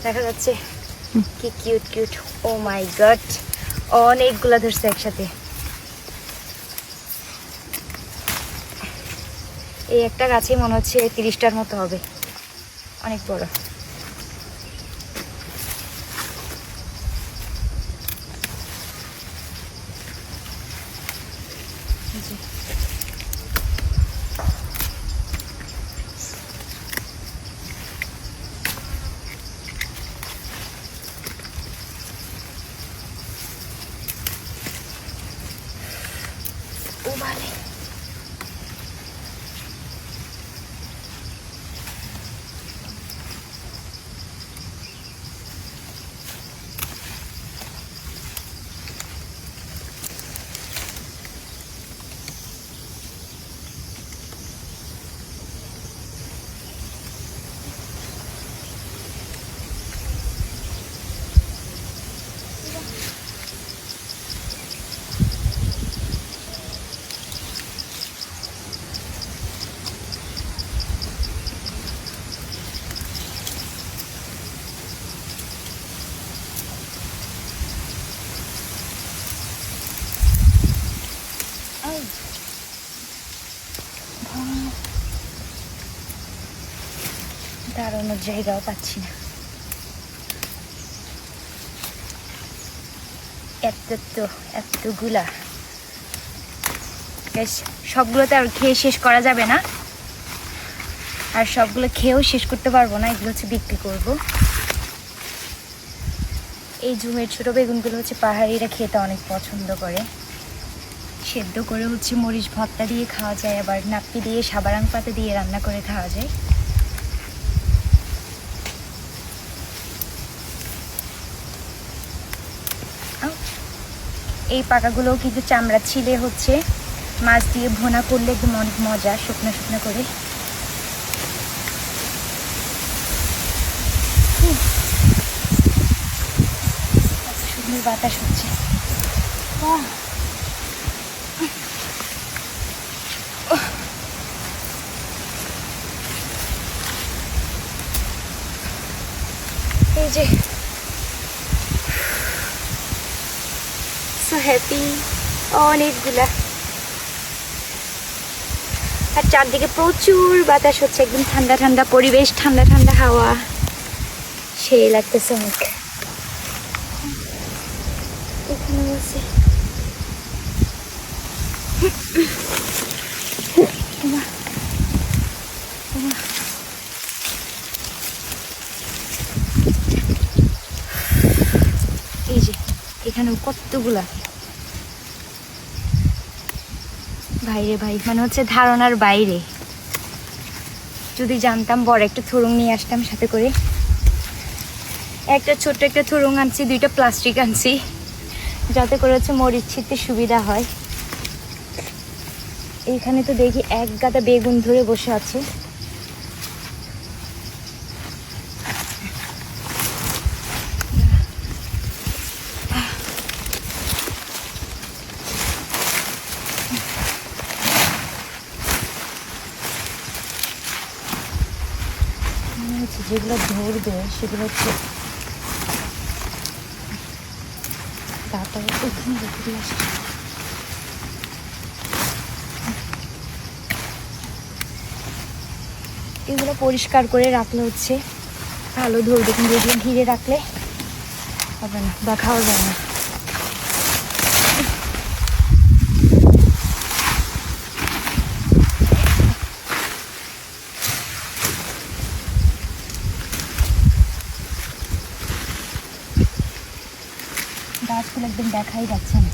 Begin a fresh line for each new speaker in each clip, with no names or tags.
দেখা যাচ্ছে কি কিউট কিউট। ও মাই গড, অনেকগুলা ধরছে একসাথে। এই একটা গাছে মনে হচ্ছে 30টার মতো হবে, অনেক বড়। ও ভালো। দাঁড়ানোর জায়গাও পাচ্ছি না, এতগুলা। সবগুলো তো আর খেয়ে শেষ করা যাবে না, আর সবগুলো খেয়েও শেষ করতে পারবো না। এগুলো হচ্ছে বিক্রি করব। এই ঝুমের ছোট বেগুনগুলো হচ্ছে পাহাড়িরা খেতে অনেক পছন্দ করে। সেদ্ধ করে হচ্ছে মরিচ ভর্তা দিয়ে খাওয়া যায়, আবার নাপ্পি দিয়ে সাবারাং পাতা দিয়ে রান্না করে খাওয়া যায়। এই পাকাগুলোও কিন্তু চামড়া ছিলে হচ্ছে মাছ দিয়ে ভুনা করলে একদম অনেক মজা, শুকনো শুকনো করে। সুন্দর বাতাস হচ্ছে। এই যে সো হ্যাপি, অনেকগুলা। আর চারদিকে প্রচুর বাতাস হচ্ছে, একদম ঠান্ডা ঠান্ডা পরিবেশ, ঠান্ডা ঠান্ডা হাওয়া, সেই লাগতেছে অনেক। এখানে বসে এই যে এখানেও কতগুলা। বাইরে ভাই, মানে হচ্ছে ধারণার বাইরে। যদি জানতাম বড় একটা থুরুং নিয়ে আসতাম সাথে করে। একটা ছোট্ট একটা থুরুং আনছি, 2টা প্লাস্টিক আনছি, যাতে করে হচ্ছে মরিচ ছিঁড়তে সুবিধা হয়। এইখানে তো দেখি এক গাদা বেগুন ধরে বসে আছে। যেগুলো ধরবে সেগুলো হচ্ছে এগুলো পরিষ্কার করে রাখলে হচ্ছে ভালো ধরবে, কিন্তু এগুলো ঘিরে রাখলে হবে না বা খাওয়া যায় না। গাছগুলো একদম দেখাই যাচ্ছে না।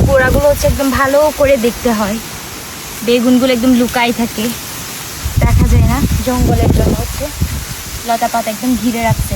গোড়াগুলো হচ্ছে একদম ভালো করে দেখতে হয়, বেগুনগুলো একদম লুকাই থাকে, দেখা যায় না। জঙ্গলের জন্য হচ্ছে লতা পাতা একদম ঘিরে রাখছে।